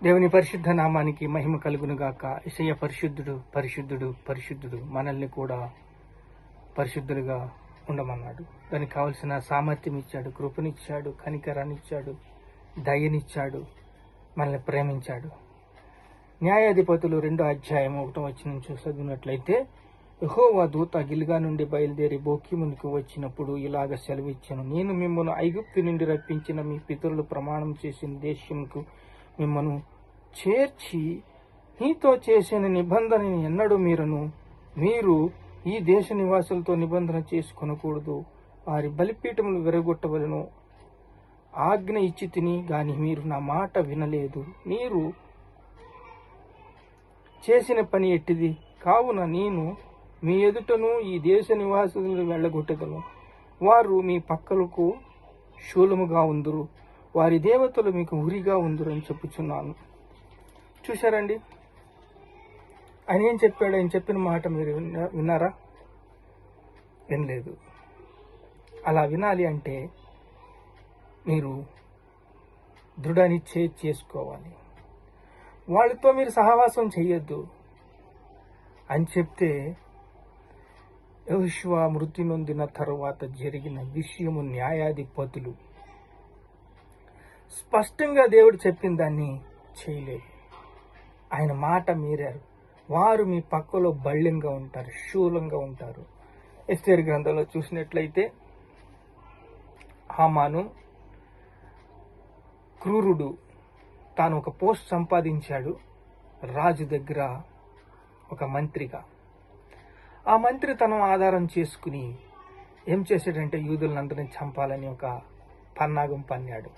దేవుని పరిశుద్ధ నామానికి మహిమ కలుగునుగాక. యేసయ్య పరిశుద్ధుడు పరిశుద్ధుడు పరిశుద్ధుడు. మనల్ని కూడా పరిశుద్ధులుగా ఉండమన్నాడు. దానికి కావలసిన సామర్థ్యం ఇచ్చాడు, కృపనిచ్చాడు, కనికరాన్ని ఇచ్చాడు, దయనిచ్చాడు, మనల్ని ప్రేమించాడు. న్యాయాధిపతులు 2వ అధ్యాయం 1వ వచనం చదివినట్లయితే, యెహోవా దూత గిల్గా నుండి బయలుదేరి బోకీమునికి వచ్చినప్పుడు ఇలాగ సెలవిచ్చాను, నేను మిమ్మల్ని ఐగుప్తు నుండి రప్పించిన మీ పితరులు ప్రమాణం చేసిన దేశంకు మిమ్మను చేర్చి నీతో చేసిన నిబంధనని ఎన్నడూ మీరు ఈ దేశ నివాసులతో నిబంధన చేసుకొనకూడదు, వారి బలిపీఠములు విరగొట్టవలను ఆజ్ఞ ఇచ్చి తిని గాని మీరు నా మాట వినలేదు. మీరు చేసిన పని ఎట్టిది? కావున నేను మీ ఎదుటను ఈ దేశ నివాసులను వెళ్ళగొట్టెదను. వారు మీ పక్కలకు శూలముగా ఉందురు, వారి దేవతలు మీకు ఉరిగా ఉందురు అని చెప్పుచున్నాను. చూశారండి, ఆయన ఏం చెప్పాడు? ఆయన చెప్పిన మాట మీరు విన్నారా? వినలేదు. అలా వినాలి అంటే మీరు దృఢనిశ్చయం చేసుకోవాలి. వాళ్ళతో మీరు సహవాసం చెయ్యొద్దు అని చెప్తే, యెహోషువ మృతి నొందిన తరువాత జరిగిన విషయము న్యాయాధిపతులు స్పష్టంగా దేవుడు చెప్పిన దాన్ని చేయలేదు. ఆయన మాట మీరారు. వారు మీ పక్కలో బళ్ళంగా ఉంటారు, శూలంగా ఉంటారు. ఎస్తేరు గ్రంథంలో చూసినట్లయితే, హామాను క్రూరుడు, తాను ఒక పోస్ట్ సంపాదించాడు రాజు దగ్గర ఒక మంత్రిగా. ఆ మంత్రి తను ఆధారం చేసుకుని ఏం చేశాడంటే యూదులందరినీ చంపాలని ఒక పన్నాగం పన్నాడు.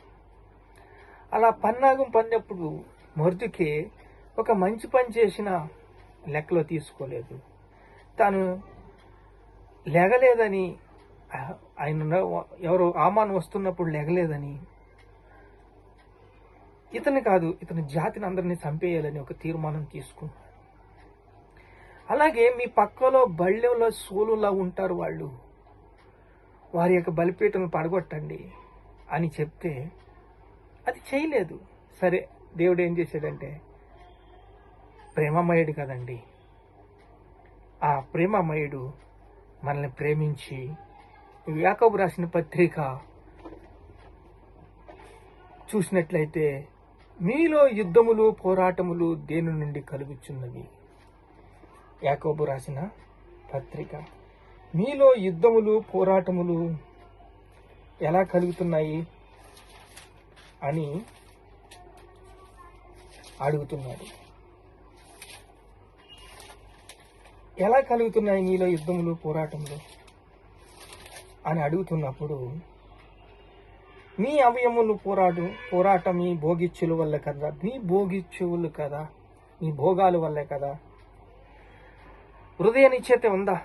అలా పన్నాగం పన్నప్పుడు మొర్దెకై ఒక మంచి పని చేసిన లెక్కలో తీసుకోలేదు. తాను లెగలేదని, ఆయన ఎవరో హామాను వస్తున్నప్పుడు లెగలేదని, ఇతని జాతిని అందరినీ చంపేయాలని ఒక తీర్మానం తీసుకున్నాడు. అలాగే మీ పక్కలో బళ్ళెంలో సోలులా ఉంటారు వాళ్ళు, వారి యొక్క బలిపీఠను పడగొట్టండి అని చెప్తే అది చేయలేదు. సరే, దేవుడు ఏం చేశాడంటే, ప్రేమమయుడు కదండి, ఆ ప్రేమమయుడు మనల్ని ప్రేమించి యాకోబు రాసిన పత్రిక చూసినట్లయితే, మీలో యుద్ధములు పోరాటములు దేని నుండి కలుగుచున్నవి? యాకోబు రాసిన పత్రిక, మీలో యుద్ధములు పోరాటములు ఎలా కలుగుతున్నాయి అని అడుగుతున్నాడు. ఎలా కలుగుతున్నాయి మీలో యుద్ధములు పోరాటములు అని అడుగుతున్నప్పుడు, మీ అవయములు పోరాటం మీ భోగిచ్చుల వల్ల కదా, మీ భోగిచ్చువులు కదా, మీ భోగాల వల్లే కదా. హృదయ నిశ్చయత ఉందా?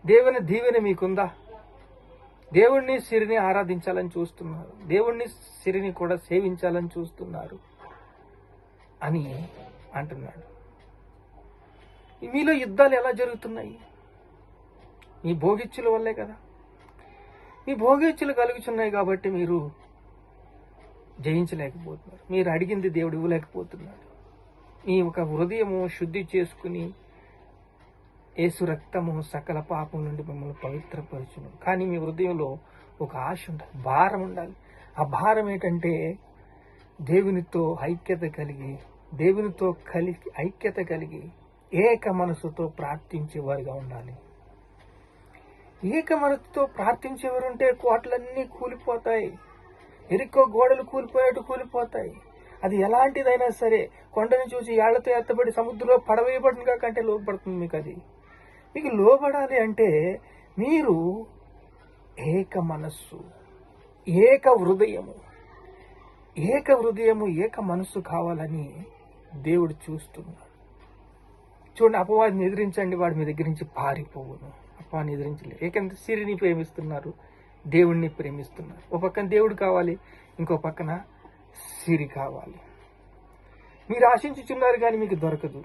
దేవుని దీవెన మీకుందా? దేవుణ్ణి సిరిని ఆరాధించాలని చూస్తున్నారు, దేవుణ్ణి సిరిని కూడా సేవించాలని చూస్తున్నారు అని అంటున్నాడు. మీలో యుద్ధాలు ఎలా జరుగుతున్నాయి? మీ భోగిచ్చుల వల్లే కదా. మీ భోగిచ్చులు కలుగుచున్నాయి కాబట్టి మీరు జయించలేకపోతున్నారు. మీరు అడిగింది దేవుడు ఇవ్వలేకపోతున్నాడు. మీ ఒక హృదయము శుద్ధి చేసుకుని యేసు రక్తము సకల పాపం నుండి మిమ్మల్ని పవిత్రపరచును. కానీ మీ హృదయంలో ఒక ఆశ ఉండాలి, భారం ఉండాలి. ఆ భారం ఏంటంటే దేవునితో ఐక్యత కలిగి, ఐక్యత కలిగి ఏక మనసుతో ప్రార్థించేవారుగా ఉండాలి. ఏక మనసుతో ప్రార్థించేవారుంటే కోటలన్నీ కూలిపోతాయి, ఎరికో గోడలు కూలిపోయినట్టు కూలిపోతాయి. అది ఎలాంటిదైనా సరే, కొండను చూసి ఏళ్లతో ఎత్తబడి సముద్రంలో పడవేయబడినగా కంటే లోపడుతుంది. మీకు లోబడాలి అంటే మీరు ఏక మనస్సు, ఏక హృదయము, ఏక మనస్సు కావాలని దేవుడు చూస్తున్నాడు. చూడండి, అపవాదిని ఎదిరించండి, వాడు మీ దగ్గర నుంచి పారిపోవును. అపవాదిని ఎదిరించలేదు. ఏకంటే సిరిని ప్రేమిస్తున్నారు, దేవుణ్ణి ప్రేమిస్తున్నారు. ఒక పక్కన దేవుడు కావాలి, ఇంకో పక్కన సిరి కావాలి. మీరు ఆశించుచున్నారు కానీ మీకు దొరకదు.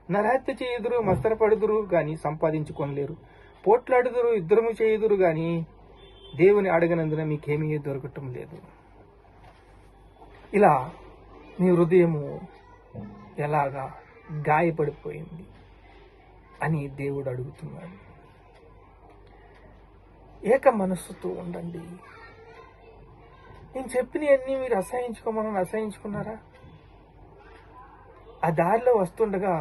నరహత్య చేయుదురు, మస్తరపడుదురు కానీ సంపాదించుకొనలేరు. పోట్లాడుదురు, యుద్ధము చేయుదురు కానీ దేవుని అడగనందున మీకేమీ దొరకటం లేదు. ఇలా మీ హృదయము ఎలాగా గాయపడిపోయింది అని దేవుడు అడుగుతున్నాడు. ఏక మనస్సుతో ఉండండి. నేను చెప్పినవన్నీ మీరు అసహించుకోమని అసహించుకున్నారా? ఆ దారిలో వస్తుండగా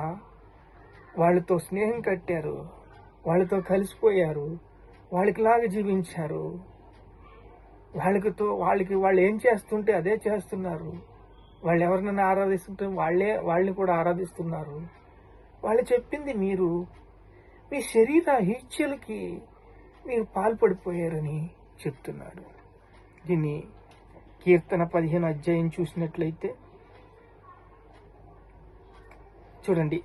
వాళ్ళతో స్నేహం కట్టారు, వాళ్ళతో కలిసిపోయారు, వాళ్ళకిలాగా జీవించారు, వాళ్ళు ఏం చేస్తుంటే అదే చేస్తున్నారు. వాళ్ళు ఎవరినైనా ఆరాధిస్తుంటే వాళ్ళని కూడా ఆరాధిస్తున్నారు. వాళ్ళు చెప్పింది మీరు మీ శరీర ఇచ్చలకి మీరు పాల్పడిపోయారని చెప్తున్నాడు. దీన్ని కీర్తన 15 అధ్యాయం చూసినట్లయితే చూడండి.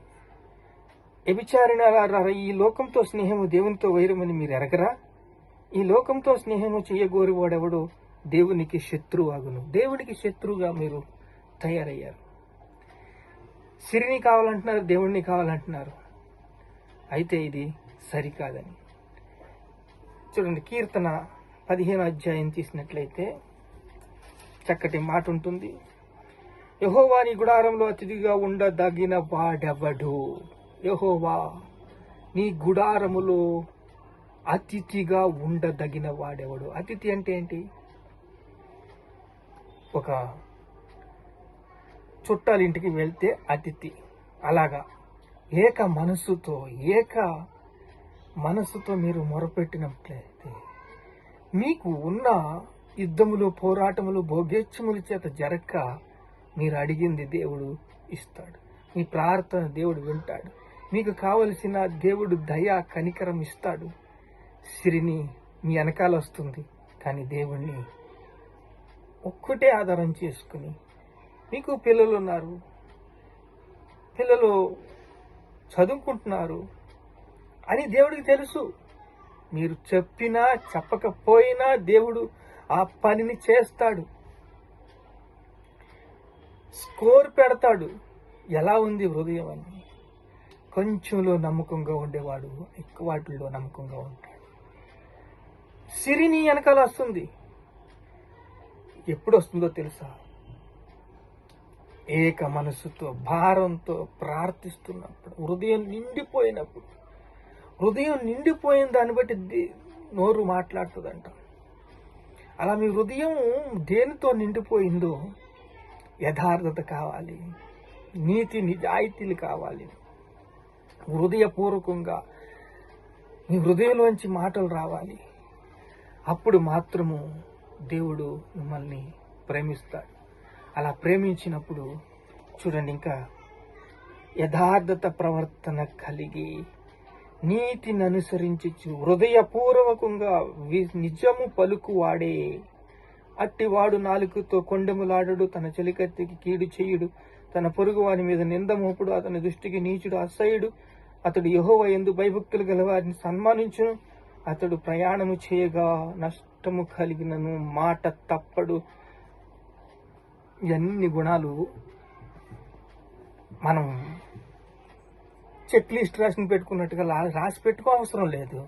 వ్యభిచారిణులారా, ఈ లోకంతో స్నేహము దేవునితో వైరమని మీరు ఎరగరా? ఈ లోకంతో స్నేహము చేయగోరువాడెవడో దేవునికి శత్రువు అగును. దేవునికి శత్రువుగా మీరు తయారయ్యారు. సిరిని కావాలంటున్నారు, దేవుణ్ణి కావాలంటున్నారు. అయితే ఇది సరికాదని చూడండి. కీర్తన 15 అధ్యాయం తీసినట్లయితే చక్కటి మాట ఉంటుంది. యెహోవా నీ గుడారంలో అతిథిగా ఉండదగిన వాడెవడు? యెహోవా నీ గుడారములో అతిథిగా ఉండదగిన వాడెవడు? అతిథి అంటే ఏంటి? ఒక చుట్టాలింటికి వెళ్తే అతిథి. అలాగా ఏక మనస్సుతో మీరు మొరపెట్టినట్లయితే మీకు ఉన్న యుద్ధములు, పోరాటములు, భోగేచ్ఛముల చేత జరక్క మీరు అడిగింది దేవుడు ఇస్తాడు. మీ ప్రార్థన దేవుడు వింటాడు. మీకు కావలసిన దేవుడు దయ, కనికరం ఇస్తాడు. సిరిని మీ వెనకాల వస్తుంది, కానీ దేవుణ్ణి ఒక్కటే ఆధారం చేసుకుని, మీకు పిల్లలు ఉన్నారు, పిల్లలు చదువుకుంటున్నారు అని దేవుడికి తెలుసు. మీరు చెప్పినా చెప్పకపోయినా దేవుడు ఆ పనిని చేస్తాడు, స్కోర్ పెడతాడు. ఎలా ఉంది హృదయం అని. కొంచెంలో నమ్మకంగా ఉండేవాడు ఎక్కువ వాటిల్లో నమ్మకంగా ఉంటాడు. సిరిని వెనకాల వస్తుంది. ఎప్పుడు వస్తుందో తెలుసా? ఏక మనస్సుతో, భారంతో ప్రార్థిస్తున్నప్పుడు, హృదయం నిండిపోయిన దాన్ని బట్టి నోరు మాట్లాడుతుందంట. అలా మీ హృదయం దేనితో నిండిపోయిందో, యథార్థత కావాలి, నీతి నిజాయితీలు కావాలి, హృదయపూర్వకంగా మీ హృదయంలోంచి మాటలు రావాలి. అప్పుడు మాత్రము దేవుడు మిమ్మల్ని ప్రేమిస్తాడు. అలా ప్రేమించినప్పుడు చూడండి, ఇంకా యథార్థత ప్రవర్తన కలిగి నీతిని అనుసరించి హృదయపూర్వకంగా నిజము పలుకువాడే అట్టివాడు నాలుకతో కొండెములాడడు, తన చెలికత్తికి కీడు చేయుడు, తన పొరుగు వాని మీద నింద మోపుడు, అతని దృష్టికి నీచుడు, అసహ్యుడు. అతడు యెహోవా యందు భయభక్తులు గల వారిని సన్మానించును. అతడు ప్రయాణము చేయగా నష్టము కలిగినను మాట తప్పడు. ఇవన్నీ గుణాలు మనం చెక్ లిస్ట్ పెట్టుకున్నట్టుగా రాసి పెట్టుకో అవసరం లేదు.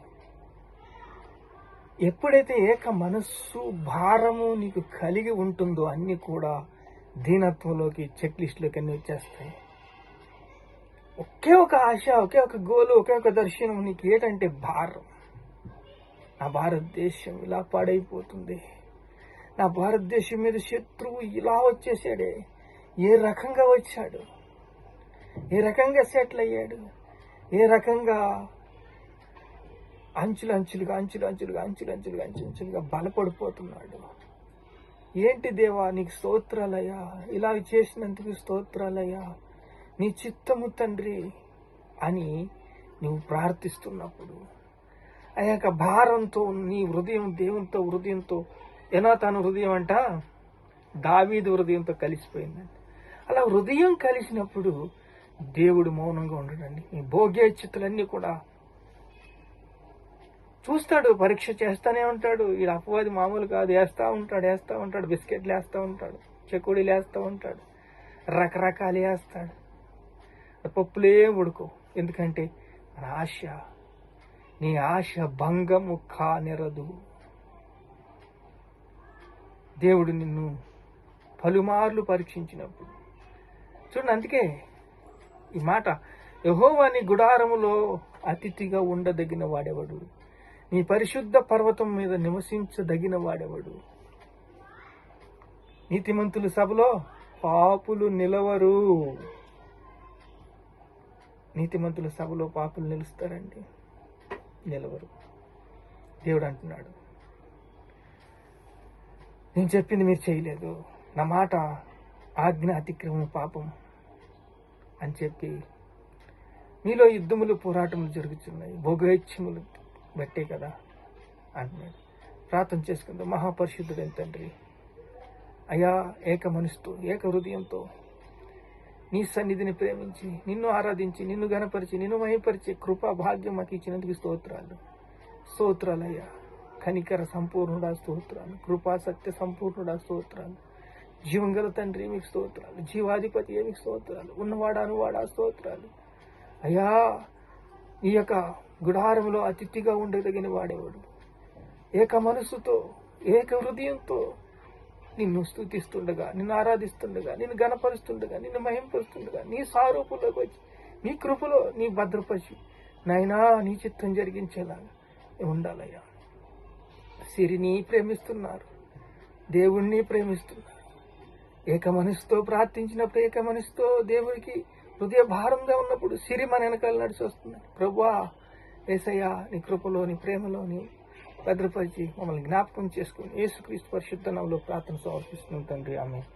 ఎప్పుడైతే ఏక మనస్సు, భారము నీకు కలిగి ఉంటుందో అన్ని కూడా దీనత్వంలోకి, చెక్ లిస్టులోకి అన్ని వచ్చేస్తాయి. ఒకే ఒక ఆశ, ఒకే ఒక గోలు, ఒకే ఒక దర్శనం నీకు ఏంటంటే భారం. నా భారతదేశం ఇలా పాడైపోతుంది, నా భారతదేశం మీద శత్రువు ఇలా వచ్చేసాడే, ఏ రకంగా వచ్చాడు, ఏ రకంగా సెటిల్ అయ్యాడు, ఏ రకంగా అంచులుగా బలపడిపోతున్నాడు. ఏంటి దేవా నీకు స్తోత్రాలయ్యా, ఇలా చేసినందుకు స్తోత్రాలయ్యా, నీ చిత్తము తండ్రి అని నువ్వు ప్రార్థిస్తున్నప్పుడు ఆ యొక్క భారంతో నీ హృదయం దేవునితో, హృదయంతో, యోనాతాను హృదయం అంట దావీదు హృదయంతో కలిసిపోయిందండి. అలా హృదయం కలిసినప్పుడు దేవుడు మౌనంగా ఉండడండి. ఈ భోగ్యేచ్ఛతులన్నీ కూడా చూస్తాడు, పరీక్ష చేస్తానే ఉంటాడు. ఈ అపవాది మామూలు కాదు, వేస్తూ ఉంటాడు, బిస్కెట్లు వేస్తూ ఉంటాడు, చెకోడీలు వేస్తూ ఉంటాడు, రకరకాలు వేస్తాడు. పప్పులే ఉడుకో. ఎందుకంటే మన ఆశ, నీ ఆశ భంగము కానిరదు. దేవుడు నిన్ను పలుమార్లు పరీక్షించినప్పుడు చూడండి, అందుకే ఈ మాట, యెహోవా నీ గుడారములో అతిథిగా ఉండదగిన వాడెవడు, నీ పరిశుద్ధ పర్వతం మీద నివసించదగిన వాడెవడు. నీతిమంతుల సభలో పాపులు నిలవరు. నీతిమంతుల సభలో పాపులు నిలుస్తారండి? నిలవరు. దేవుడు అంటున్నాడు, నేను చెప్పింది మీరు చేయలేదు, నా మాట ఆజ్ఞ అతిక్రమం పాపం అని చెప్పి మీలో యుద్ధములు పోరాటములు జరుగుతున్నాయి, భోగేచ్ఛములు బట్టే కదా అంటున్నాడు. ప్రార్థన చేసుకుందాం. మహాపరిశుద్ధుడైన తండ్రి, అయా, ఏక మనసుతో ఏక హృదయంతో నీ సన్నిధిని ప్రేమించి నిన్ను ఆరాధించి నిన్ను గణపరిచి నిన్ను మహిమపరిచే కృపా భాగ్యం మాకు ఇచ్చినందుకు స్తోత్రాలయ్యా. కనికర సంపూర్ణుడా స్తోత్రాలు, కృపా సత్య సంపూర్ణుడా స్తోత్రాలు, జీవం గల తండ్రి మీకు స్తోత్రాలు, జీవాధిపతి మీకు స్తోత్రాలు, ఉన్నవాడా అనువాడా స్తోత్రాలు. అయ్యా, ఈ యొక్క గుడారంలో అతిథిగా ఉండదగిన వాడేవాడు, ఏక మనసుతో ఏక హృదయంతో నిన్ను స్తుతిస్తుండగా, నిన్ను ఆరాధిస్తుండగా, నిన్ను గణపరుస్తుండగా, నిన్ను మహింపరుస్తుండగా, నీ స్వరూపంలోకి వచ్చి నీ కృపలో నీ భద్రపరిచి నాయనా నీ చిత్తం జరిగించేలాగా ఉండాలయ్యా. సిరిని ప్రేమిస్తున్నారు, దేవుణ్ణి ప్రేమిస్తున్నారు. ఏక మనసుతో ప్రార్థించినప్పుడు, ఏక మనసుతో దేవుడికి హృదయ భారంగా ఉన్నప్పుడు సిరి మన వెనకాల నడిచి వస్తుంది. ప్రభువా, యేసయ్యా, నీ కృపలో నీ ప్రేమలోని భద్రపరిచి మమ్మల్ని జ్ఞాపకం చేసుకుని యేసుక్రీస్తు పరిశుద్ధ నామములో ప్రార్థన సమర్పిస్తున్నాం తండ్రి. ఆమేన్.